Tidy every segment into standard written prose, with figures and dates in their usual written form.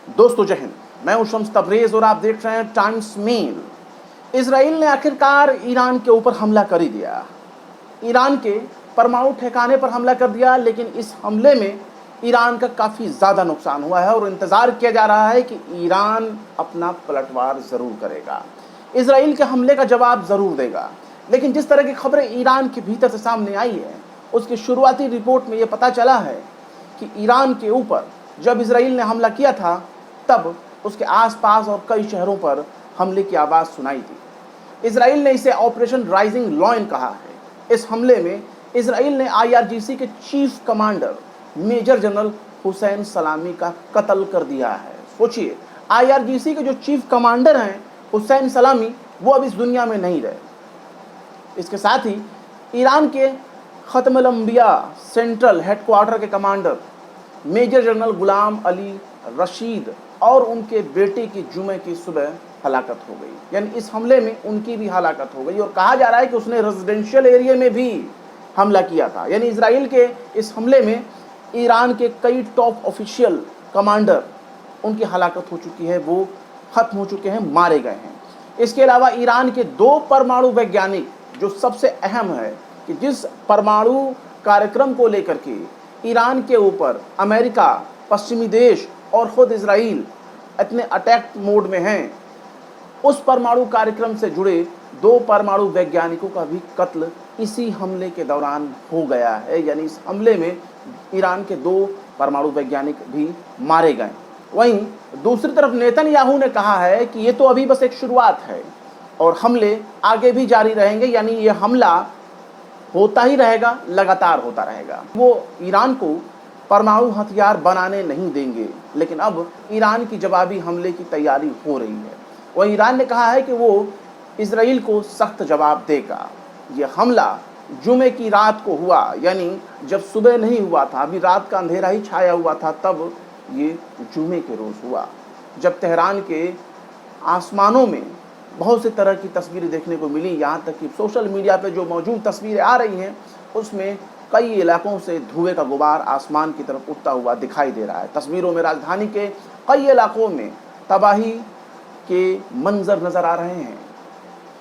दोस्तों जय हिंद, मैं हूं शम्स तबरेज और आप देख रहे हैं टाइम्स मेल। इसराइल ने आखिरकार ईरान के ऊपर हमला कर ही दिया। ईरान के परमाणु ठिकाने पर हमला कर दिया, लेकिन इस हमले में ईरान का काफ़ी ज़्यादा नुकसान हुआ है और इंतज़ार किया जा रहा है कि ईरान अपना पलटवार ज़रूर करेगा, इसराइल के हमले का जवाब ज़रूर देगा। लेकिन जिस तरह की खबरें ईरान के भीतर से सामने आई है, उसकी शुरुआती रिपोर्ट में ये पता चला है कि ईरान के ऊपर जब इसराइल ने हमला किया था, तब उसके आसपास और कई शहरों पर हमले की आवाज़ सुनाई दी। इसराइल ने इसे ऑपरेशन राइजिंग लॉयन कहा है। इस हमले में इसराइल ने IRGC के chief commander major general Hussein Salami का कत्ल कर दिया है। सोचिए, IRGC के जो चीफ कमांडर हैं हुसैन सलामी, वो अब इस दुनिया में नहीं रहे। इसके साथ ही ईरान के ख़त्मुल अंबिया सेंट्रल हेडक्वार्टर के commander major general Ghulam Ali Rashid और उनके बेटे की जुमे की सुबह हलाकत हो गई। यानी इस हमले में उनकी भी हलाकत हो गई और कहा जा रहा है कि उसने रेजिडेंशियल एरिया में भी हमला किया था। यानी इसराइल के इस हमले में ईरान के कई टॉप ऑफिशियल कमांडर, उनकी हलाकत हो चुकी है, वो ख़त्म हो चुके हैं, मारे गए हैं। इसके अलावा ईरान के 2 परमाणु वैज्ञानिक, जो सबसे अहम है कि जिस परमाणु कार्यक्रम को लेकर के ईरान के ऊपर अमेरिका, पश्चिमी देश और ख़ुद इसराइल इतने अटैक मोड में हैं, उस परमाणु कार्यक्रम से जुड़े 2 परमाणु वैज्ञानिकों का भी कत्ल इसी हमले के दौरान हो गया है। यानी इस हमले में ईरान के 2 परमाणु वैज्ञानिक भी मारे गए। वहीं दूसरी तरफ नेतन्याहू ने कहा है कि ये तो अभी बस एक शुरुआत है और हमले आगे भी जारी रहेंगे। यानी ये हमला होता ही रहेगा, लगातार होता रहेगा। वो ईरान को परमाणु हथियार बनाने नहीं देंगे, लेकिन अब ईरान की जवाबी हमले की तैयारी हो रही है। वह ईरान ने कहा है कि वो इसराइल को सख्त जवाब देगा। ये हमला जुमे की रात को हुआ, यानी जब सुबह नहीं हुआ था, अभी रात का अंधेरा ही छाया हुआ था, तब ये जुमे के रोज़ हुआ, जब तेहरान के आसमानों में बहुत से तरह की तस्वीरें देखने को मिली। यहाँ तक कि सोशल मीडिया पे जो मौजूद तस्वीरें आ रही हैं, उसमें कई इलाकों से धुएं का गुबार आसमान की तरफ उठता हुआ दिखाई दे रहा है। तस्वीरों में राजधानी के कई इलाकों में तबाही के मंजर नज़र आ रहे हैं।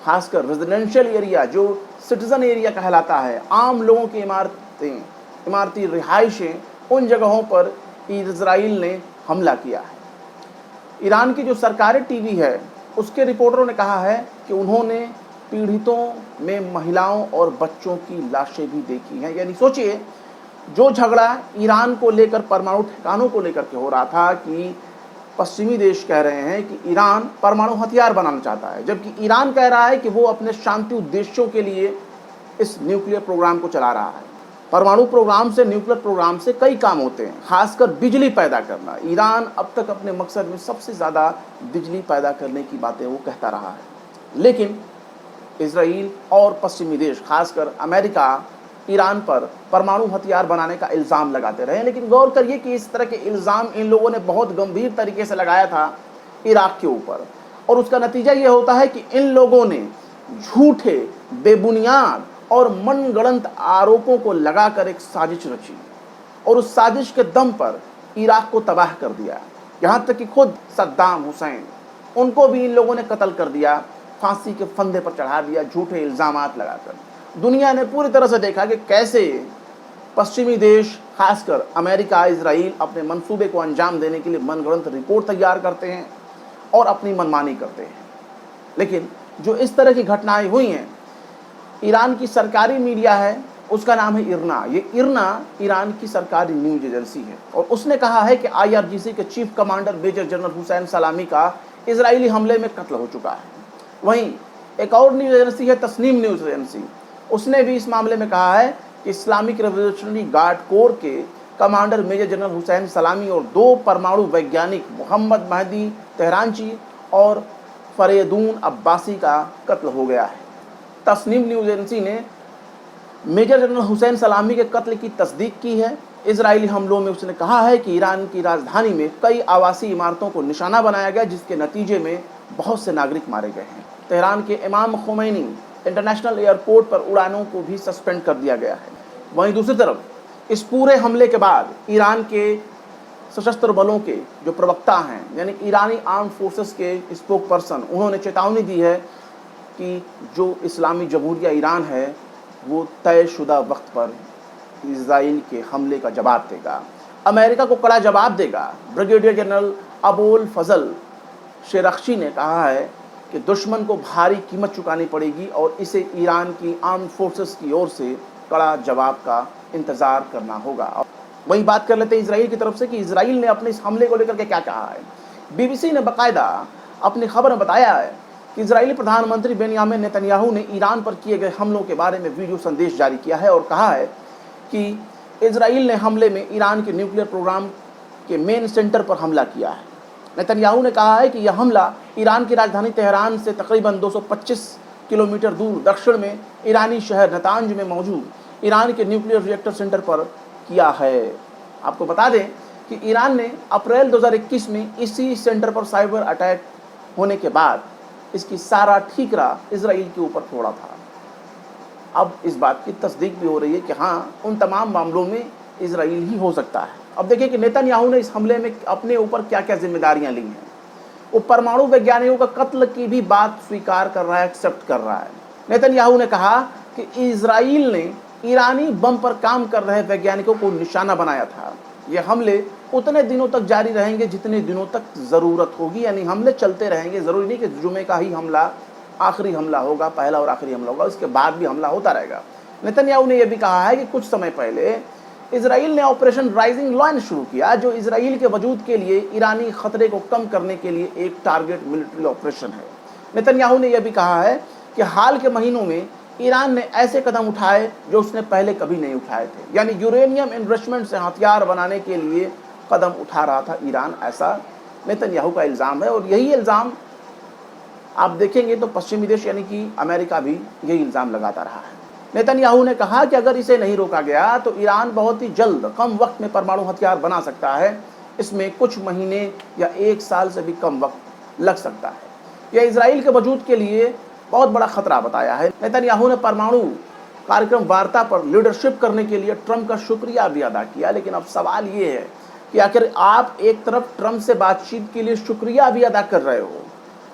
खासकर रेजिडेंशियल एरिया, जो सिटीज़न एरिया कहलाता है, आम लोगों की इमारती रिहाइशें, उन जगहों पर इजराइल ने हमला किया है। ईरान की जो सरकारी टीवी है, उसके रिपोर्टरों ने कहा है कि उन्होंने पीड़ितों में महिलाओं और बच्चों की लाशें भी देखी हैं। यानी सोचिए, जो झगड़ा ईरान को लेकर, परमाणु ठिकानों को लेकर के हो रहा था कि पश्चिमी देश कह रहे हैं कि ईरान परमाणु हथियार बनाना चाहता है, जबकि ईरान कह रहा है कि वो अपने शांति उद्देश्यों के लिए इस न्यूक्लियर प्रोग्राम को चला रहा है। परमाणु प्रोग्राम से, न्यूक्लियर प्रोग्राम से कई काम होते हैं, खासकर बिजली पैदा करना। ईरान अब तक अपने मकसद में सबसे ज़्यादा बिजली पैदा करने की बातें वो कहता रहा है। लेकिन इसराइल और पश्चिमी देश, खासकर अमेरिका, ईरान पर परमाणु हथियार बनाने का इल्ज़ाम लगाते रहे। लेकिन गौर करिए कि इस तरह के इल्ज़ाम इन लोगों ने बहुत गंभीर तरीके से लगाया था इराक के ऊपर, और उसका नतीजा ये होता है कि इन लोगों ने झूठे, बेबुनियाद और मनगढ़ंत आरोपों को लगाकर एक साजिश रची और उस साजिश के दम पर इराक को तबाह कर दिया। यहाँ तक कि खुद सद्दाम हुसैन, उनको भी इन लोगों ने कत्ल कर दिया, फांसी के फंदे पर चढ़ा दिया, झूठे इल्ज़ामात लगाकर। दुनिया ने पूरी तरह से देखा कि कैसे पश्चिमी देश, खासकर अमेरिका, इजराइल, अपने मंसूबे को अंजाम देने के लिए मनगढ़ंत रिपोर्ट तैयार करते हैं और अपनी मनमानी करते हैं। लेकिन जो इस तरह की घटनाएं हुई हैं, ईरान की सरकारी मीडिया है, उसका नाम है इरना। ये इरना ईरान की सरकारी न्यूज़ एजेंसी है और उसने कहा है कि IRGC के chief commander major general Hussein Salami का इजरायली हमले में कत्ल हो चुका है। वहीं एक और न्यूज़ एजेंसी है तस्नीम न्यूज़ एजेंसी, उसने भी इस मामले में कहा है कि इस्लामिक रेवोल्यूशनरी गार्ड कोर के कमांडर मेजर जनरल हुसैन सलामी और 2 परमाणु वैज्ञानिक मोहम्मद महदी तेहरानची और फरेदून अब्बासी का कत्ल हो गया है। तस्नीम न्यूज़ एजेंसी ने मेजर जनरल हुसैन सलामी के कत्ल की तस्दीक की है। इजरायली हमलों में उसने कहा है कि ईरान की राजधानी में कई आवासीय इमारतों को निशाना बनाया गया, जिसके नतीजे में बहुत से नागरिक मारे गए हैं। तेहरान के इमाम खुमैनी इंटरनेशनल एयरपोर्ट पर उड़ानों को भी सस्पेंड कर दिया गया है। वहीं दूसरी तरफ इस पूरे हमले के बाद ईरान के सशस्त्र बलों के जो प्रवक्ता हैं, यानी ईरानी आर्म फोर्सेस के स्पोक पर्सन, उन्होंने चेतावनी दी है कि जो इस्लामी जमहूरिया ईरान है वो तयशुदा वक्त पर इजराइल के हमले का जवाब देगा, अमेरिका को कड़ा जवाब देगा। ब्रिगेडियर जनरल अबोल फजल शेरख्शी ने कहा है कि दुश्मन को भारी कीमत चुकानी पड़ेगी और इसे ईरान की आर्म फोर्सेस की ओर से कड़ा जवाब का इंतज़ार करना होगा। वहीं बात कर लेते हैं इसराइल की तरफ से कि इसराइल ने अपने इस हमले को लेकर के क्या कहा है। बीबीसी ने बाकायदा अपनी खबर में बताया है कि इजरायली प्रधानमंत्री बेंयामिन नेतन्याहू ने ईरान पर किए गए हमलों के बारे में वीडियो संदेश जारी किया है और कहा है कि इजराइल ने हमले में ईरान के न्यूक्लियर प्रोग्राम के मेन सेंटर पर हमला किया है। नेतन्याहू ने कहा है कि यह हमला ईरान की राजधानी तेहरान से तकरीबन 225 किलोमीटर दूर दक्षिण में ईरानी शहर नतांज में मौजूद ईरान के न्यूक्लियर रिएक्टर सेंटर पर किया है। आपको बता दें कि ईरान ने अप्रैल 2021 में इसी सेंटर पर साइबर अटैक होने के बाद इसकी सारा ठीकरा इजराइल के ऊपर फोड़ा था। अब इस बात की तस्दीक भी हो रही है कि हाँ, उन तमाम मामलों में इजराइल ही हो सकता है। अब देखिए कि नेतन्याहू ने इस हमले में अपने ऊपर क्या क्या जिम्मेदारियां ली हैं। वो परमाणु वैज्ञानिकों का कत्ल की भी बात स्वीकार कर रहा है, एक्सेप्ट कर रहा है। नेतन्याहू ने कहा कि इजराइल ने ईरानी बम पर काम कर रहे वैज्ञानिकों को निशाना बनाया था। ये हमले उतने दिनों तक जारी रहेंगे जितने दिनों तक ज़रूरत होगी, यानी हमले चलते रहेंगे। ज़रूरी नहीं कि जुमे का ही हमला आखिरी हमला होगा, पहला और आखिरी हमला होगा, उसके बाद भी हमला होता रहेगा। नेतन्याहू ने यह भी कहा है कि कुछ समय पहले इजराइल ने ऑपरेशन राइजिंग लायन शुरू किया, जो इजराइल के वजूद के लिए ईरानी खतरे को कम करने के लिए एक टारगेट मिलिट्री ऑपरेशन है। नेतन्याहू ने यह भी कहा है कि हाल के महीनों में ईरान ने ऐसे कदम उठाए जो उसने पहले कभी नहीं उठाए थे, यानी यूरेनियम इन्वेस्टमेंट से हथियार बनाने के लिए कदम उठा रहा था ईरान, ऐसा नेतन्याहू का इल्ज़ाम है। और यही इल्ज़ाम आप देखेंगे तो पश्चिमी देश यानी कि अमेरिका भी यही इल्ज़ाम लगाता रहा है। नेतन्याहू ने कहा कि अगर इसे नहीं रोका गया तो ईरान बहुत ही जल्द कम वक्त में परमाणु हथियार बना सकता है। इसमें कुछ महीने या 1 साल से भी कम वक्त लग सकता है। यह इजराइल के वजूद के लिए बहुत बड़ा खतरा बताया है। नेतन्याहू ने परमाणु कार्यक्रम वार्ता पर लीडरशिप करने के लिए ट्रंप का शुक्रिया भी अदा किया। लेकिन अब सवाल ये है कि आखिर आप एक तरफ ट्रंप से बातचीत के लिए शुक्रिया भी अदा कर रहे हो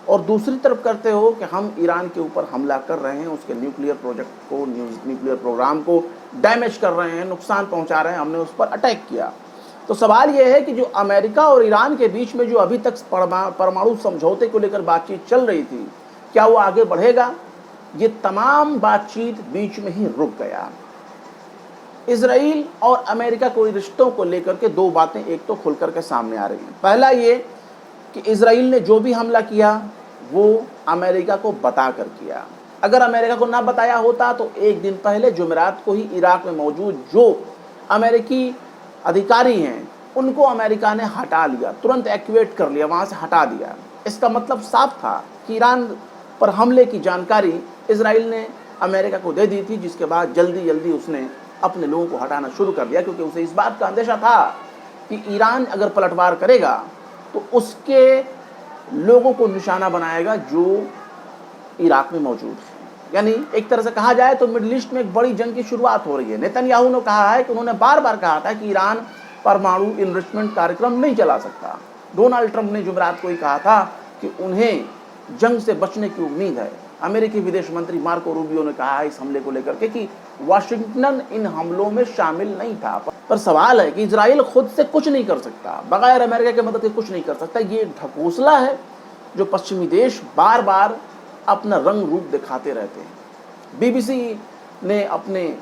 और दूसरी तरफ करते हो कि हम ईरान के ऊपर हमला कर रहे हैं, उसके न्यूक्लियर प्रोजेक्ट को, न्यूक्लियर प्रोग्राम को डैमेज कर रहे हैं, नुकसान पहुंचा रहे हैं, हमने उस पर अटैक किया। तो सवाल यह है कि जो अमेरिका और ईरान के बीच में जो अभी तक परमाणु समझौते को लेकर बातचीत चल रही थी, क्या वो आगे बढ़ेगा? ये तमाम बातचीत बीच में ही रुक गया। इजराइल और अमेरिका को रिश्तों को लेकर के 2 बातें एक तो खुल करके सामने आ रही हैं। पहला ये कि इजराइल ने जो भी हमला किया वो अमेरिका को बता कर किया। अगर अमेरिका को ना बताया होता तो एक दिन पहले जुमेरात को ही इराक में मौजूद जो अमेरिकी अधिकारी हैं उनको अमेरिका ने हटा लिया, तुरंत एक्टिवेट कर लिया, वहाँ से हटा दिया। इसका मतलब साफ था कि ईरान पर हमले की जानकारी इजराइल ने अमेरिका को दे दी थी, जिसके बाद जल्दी जल्दी उसने अपने लोगों को हटाना शुरू कर दिया, क्योंकि उसे इस बात का अंदेशा था कि ईरान अगर पलटवार करेगा तो उसके लोगों को निशाना बनाएगा जो इराक में मौजूद है। यानी एक तरह से कहा जाए तो मिडिल ईस्ट में एक बड़ी जंग की शुरुआत हो रही है। नेतन्याहू ने कहा है कि उन्होंने बार बार कहा था कि ईरान परमाणु इन्वेस्टमेंट कार्यक्रम नहीं चला सकता। डोनाल्ड ट्रंप ने जुमेरात को ही कहा था कि उन्हें जंग से बचने की उम्मीद है। अमेरिकी विदेश मंत्री मार्को रूबियो ने कहा है इस हमले को लेकर के कि वाशिंगटन इन हमलों में शामिल नहीं था। पर सवाल है कि इजराइल खुद से कुछ नहीं कर सकता, बगैर अमेरिका की मदद के कुछ नहीं कर सकता। ये ढकोसला है जो पश्चिमी देश बार बार अपना रंग रूप दिखाते रहते हैं। बीबीसी ने अपने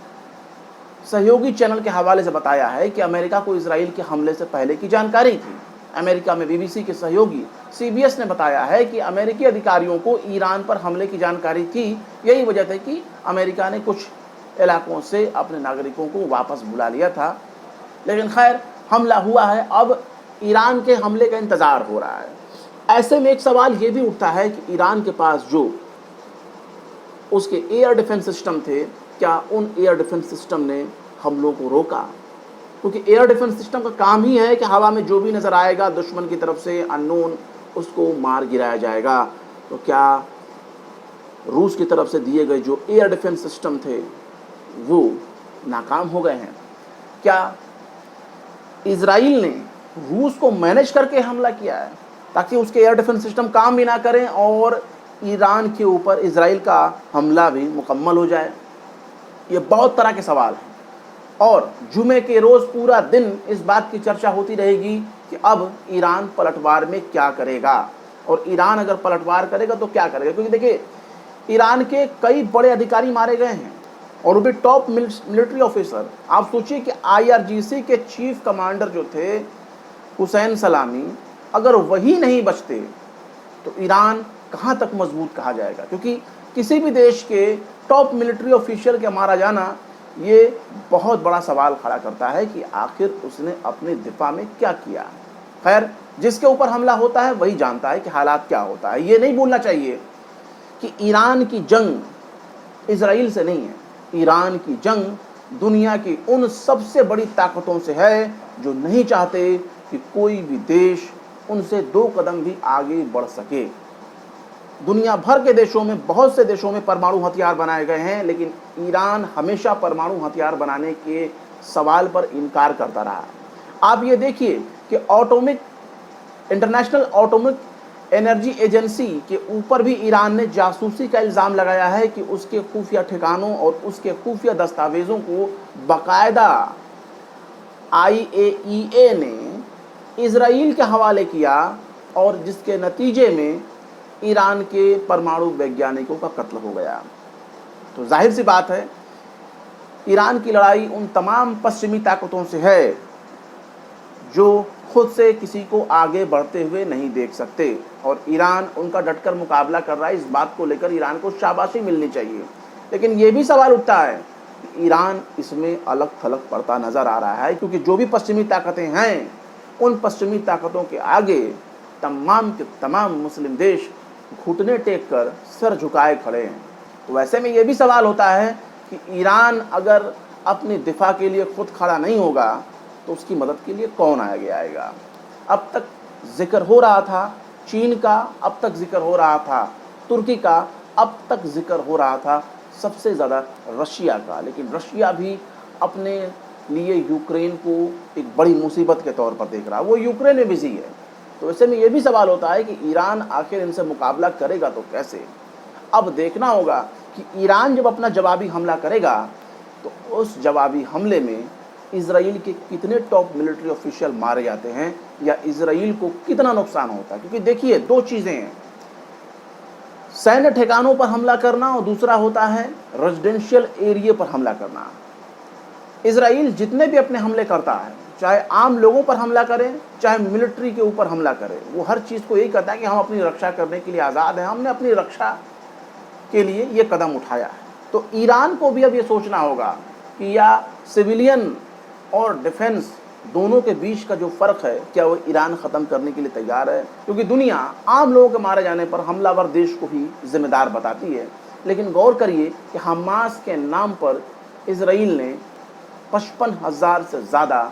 सहयोगी चैनल के हवाले से बताया है कि अमेरिका को इजराइल के हमले से पहले की जानकारी थी। अमेरिका में बीबीसी के सहयोगी CBS ने बताया है कि अमेरिकी अधिकारियों को ईरान पर हमले की जानकारी थी। यही वजह थी कि अमेरिका ने कुछ इलाकों से अपने नागरिकों को वापस बुला लिया था। लेकिन खैर हमला हुआ है, अब ईरान के हमले का इंतज़ार हो रहा है। ऐसे में एक सवाल ये भी उठता है कि ईरान के पास जो उसके एयर डिफेंस सिस्टम थे, क्या उन एयर डिफेंस सिस्टम ने हमलों को रोका? क्योंकि एयर डिफेंस सिस्टम का काम ही है कि हवा में जो भी नज़र आएगा दुश्मन की तरफ से अननोन, उसको मार गिराया जाएगा। तो क्या रूस की तरफ से दिए गए जो एयर डिफेंस सिस्टम थे वो नाकाम हो गए हैं? क्या इजराइल ने रूस को मैनेज करके हमला किया है ताकि उसके एयर डिफेंस सिस्टम काम भी ना करें और ईरान के ऊपर इजराइल का हमला भी मुकम्मल हो जाए? ये बहुत तरह के सवाल हैं और जुमे के रोज़ पूरा दिन इस बात की चर्चा होती रहेगी कि अब ईरान पलटवार में क्या करेगा और ईरान अगर पलटवार करेगा तो क्या करेगा। क्योंकि देखिए, ईरान के कई बड़े अधिकारी मारे गए हैं और वो भी टॉप मिलिट्री ऑफिसर। आप सोचिए कि IRGC के चीफ कमांडर जो थे हुसैन सलामी, अगर वही नहीं बचते तो ईरान कहाँ तक मजबूत कहा जाएगा। क्योंकि किसी भी देश के टॉप मिलिट्री ऑफिशियल के मारा जाना ये बहुत बड़ा सवाल खड़ा करता है कि आखिर उसने अपने दिफा में क्या किया। खैर, जिसके ऊपर हमला होता है वही जानता है कि हालात क्या होता है। ये नहीं भूलना चाहिए कि ईरान की जंग इजराइल से नहीं है, ईरान की जंग दुनिया की उन सबसे बड़ी ताकतों से है जो नहीं चाहते कि कोई भी देश उनसे 2 कदम भी आगे बढ़ सके। दुनिया भर के देशों में, बहुत से देशों में परमाणु हथियार बनाए गए हैं, लेकिन ईरान हमेशा परमाणु हथियार बनाने के सवाल पर इनकार करता रहा। आप ये देखिए कि इंटरनेशनल एटॉमिक एनर्जी एजेंसी के ऊपर भी ईरान ने जासूसी का इल्ज़ाम लगाया है कि उसके खुफिया ठिकानों और उसके खुफिया दस्तावेज़ों को बाकायदा IAEA ने इजराइल के हवाले किया और जिसके नतीजे में ईरान के परमाणु वैज्ञानिकों का कत्ल हो गया। तो जाहिर सी बात है, ईरान की लड़ाई उन तमाम पश्चिमी ताकतों से है जो खुद से किसी को आगे बढ़ते हुए नहीं देख सकते और ईरान उनका डटकर मुकाबला कर रहा है। इस बात को लेकर ईरान को शाबाशी मिलनी चाहिए। लेकिन ये भी सवाल उठता है कि ईरान इसमें अलग थलग पड़ता नज़र आ रहा है, क्योंकि जो भी पश्चिमी ताकतें हैं उन पश्चिमी ताकतों के आगे तमाम के तमाम मुस्लिम देश घुटने टेक कर सर झुकाए खड़े हैं। तो वैसे में ये भी सवाल होता है कि ईरान अगर अपने दिफा के लिए खुद खड़ा नहीं होगा तो उसकी मदद के लिए कौन आगे आएगा। अब तक जिक्र हो रहा था चीन का, अब तक जिक्र हो रहा था तुर्की का, अब तक जिक्र हो रहा था सबसे ज़्यादा रशिया का। लेकिन रशिया भी अपने लिए यूक्रेन को एक बड़ी मुसीबत के तौर पर देख रहा है, वो यूक्रेन में बिजी है। तो ऐसे में ये भी सवाल होता है कि ईरान आखिर इनसे मुकाबला करेगा तो कैसे। अब देखना होगा कि ईरान जब अपना जवाबी हमला करेगा तो उस जवाबी हमले में इजराइल के कितने टॉप मिलिट्री ऑफिशियल मारे जाते हैं या इजराइल को कितना नुकसान होता है। क्योंकि देखिए, 2 चीज़ें हैं, सैन्य ठिकानों पर हमला करना और दूसरा होता है रेजिडेंशियल एरिया पर हमला करना। इजराइल जितने भी अपने हमले करता है, चाहे आम लोगों पर हमला करें चाहे मिलिट्री के ऊपर हमला करें, वो हर चीज़ को यही कहता है कि हम अपनी रक्षा करने के लिए आज़ाद हैं, हमने अपनी रक्षा के लिए ये कदम उठाया है। तो ईरान को भी अब ये सोचना होगा कि या सिविलियन और डिफेंस दोनों के बीच का जो फ़र्क है क्या वो ईरान ख़त्म करने के लिए तैयार है। क्योंकि दुनिया आम लोगों के मारे जाने पर हमलावर देश को ही जिम्मेदार बताती है। लेकिन गौर करिए कि हमास के नाम पर इजराइल ने 55,000 से ज़्यादा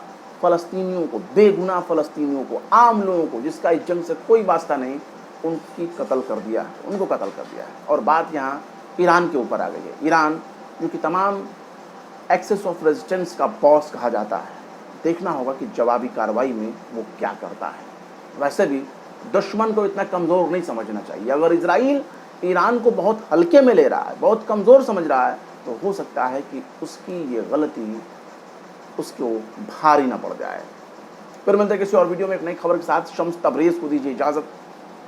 फ़लस्तीनियों को, बेगुनाह फ़लस्तीनियों को, आम लोगों को जिसका इस जंग से कोई वास्ता नहीं, उनको कत्ल कर दिया है। और बात यहाँ ईरान के ऊपर आ गई है। ईरान जो कि तमाम एक्सेस ऑफ रेजिस्टेंस का बॉस कहा जाता है, देखना होगा कि जवाबी कार्रवाई में वो क्या करता है। वैसे भी दुश्मन को इतना कमज़ोर नहीं समझना चाहिए। अगर इजराइल ईरान को बहुत हल्के में ले रहा है, बहुत कमज़ोर समझ रहा है, तो हो सकता है कि उसकी ये गलती उसको भारी ना पड़ जाए। फिर मिलते हैं किसी और वीडियो में एक नई खबर के साथ। शम्स तबरेज़ को दीजिए इजाज़त।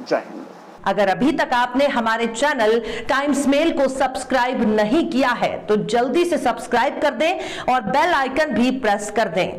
जय हिंद। अगर अभी तक आपने हमारे चैनल टाइम्स मेल को सब्सक्राइब नहीं किया है तो जल्दी से सब्सक्राइब कर दें और बेल आइकन भी प्रेस कर दें।